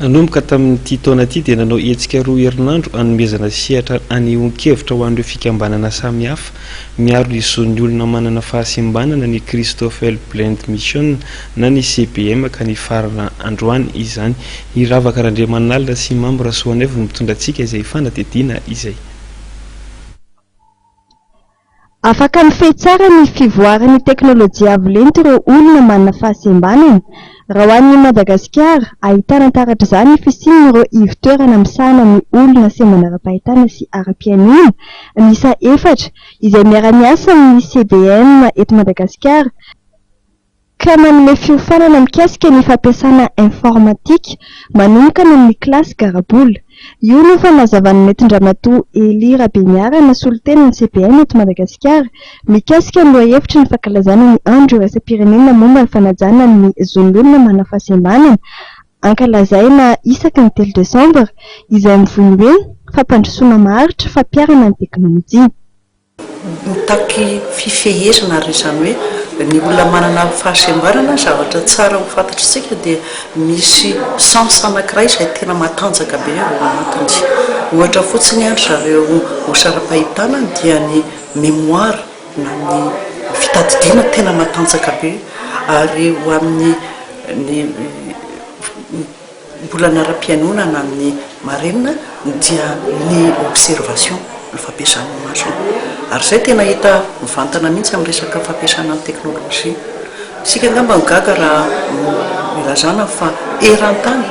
Nanomboka tamin'ity taona ity dia nanao hetsika roa herinandro hanomezana sehatra anehoan-kevitra ho an'ireo fikambanana samihafa miaro ny zon'ny olona manana fahasembanana ny Christoffel Blind Mission na ny CBM ka ny farana androany izany. Ny Ravakarandramanalina sy Mambra Soanevo no mitondrantsika izay fanadidina izay. Afaka mifehy tsara ny fivoaran'ny teknôlôjia avo lenta ireo olona manana fahasembanana. Raha ho an'i Madagasikara, ahitana taratra izany ny fisian'ireo ivon-toerana misahana ny olona sembana ara-pahitana sy ara-pianina miisa 4 izay miara-miasa amin'ny CBM eto Madagasikara ka manome fiofanana mikasika ny fampiasana informatika manomboka amin'ny kilasy garabola. Io no fanazavana netindramatoa Eli Rabeniara na solitena ny CBM eto Madagasikara mikasika ny lohahevitra ny fankalazana ny andro iraisam-pirenena momba ny fanajana ny zon'olona manana fahasembanana ankalazaina isaky ny 3 Desambra izay mivono hoe fampandrosoana maharitra fampiarana ny teknôlôjia. Mitaky fifehezana ary izany hoe ny olona manana fahasembanana zavatra tsara ho fantatritsika dia misy sens anankiray izay tena matanjaka be ao anatiny. Ohatra fotsiny ary zareo osara-pahitana dia ny mémoire na ny fitadidiana tena matanjaka be ary ho amin'ny mbola nara-pianona na amin'ny marenina dia ny observation ny fampiasana maso ary izay tena hita mivantana mihitsy amin'ny resaka fampiasana ny teknôlôjia. Isika angamba gaga raha milazana fa eran-tany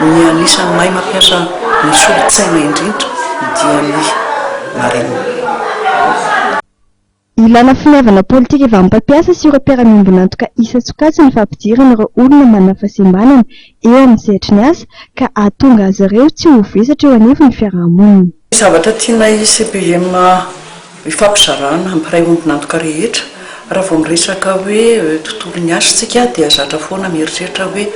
ny anisan'ny mahay mampiasa ny solon-tsaina indrindra dia ny marenina. Ilana finaivana politika efa mpampiasa sy ireo mpiara-miombona antoka isa-tsokajy ny fampidirana ireo olona manana fahasembanana eo amin'ny sehatry ny asa ka ahatonga azy ireo tsy ho vesatra eo anivony ny fiarahamonina. Zavatra tiana CBM ifampizarana hampiray ombina antoka rehetra raha vao miresaka hoe tontolo ny asantsika dia zatra foana mieritreritra hoe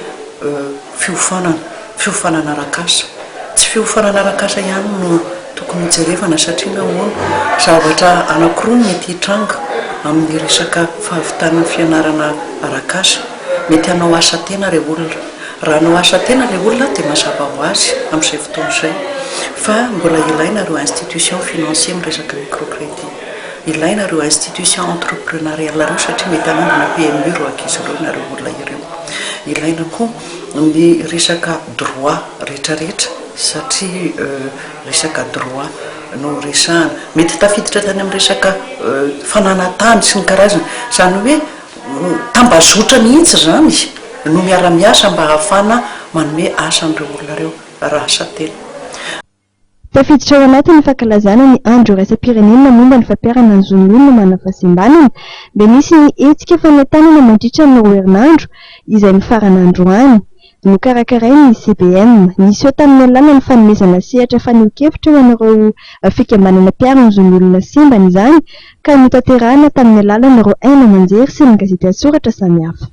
fiofanana arak'asa. Tsy fiofanana arak'asa ihany no tokony jerevana satria nahoana zavatra anankiroa mety hitranga amin'ny resaka fahavitana fianarana arak'asa. Mety hanao asa tena ireo olona. Raha hanao asa tena ilay olona dia mazava ho azy amin'izay fotoana izay fa mbola ilaina ireo institution financier miresaka microcrédit. Ilaina ireo institution entrepreneuriale ireo satria mety hanambona PME ireo ankizy ireo na ireo olona ireo. Ilaina koa ny resaka droit rehetrarehetra satria resaka droit no resahana mety tafiditra tany amin'ny resaka fananatany sy ny karazana izany hoe tambazotra mihitsy zany no miara-miasa mba hahafana manome asa an'ireo olona ireo raha asa tena. Tafiditra ao anatin'ny fankalazana ny andro iraisam-pirenena momba ny fampiarana ny zon'olona manana fahasembanana dia misy ny hetsika fanentanana mandritra ny herinandro izay ny farana androany nokarakarainy ny CBM. Nisy eo tamin'ny alalana ny fanomezana sehatra faneho-kevitra eo an'ireo fikambanana mpiarana ny zon'olona sembana izany ka notanterahana tamin'ny alalana ireo aina aman-jery sy ny gazety an-tsoratra samihafa.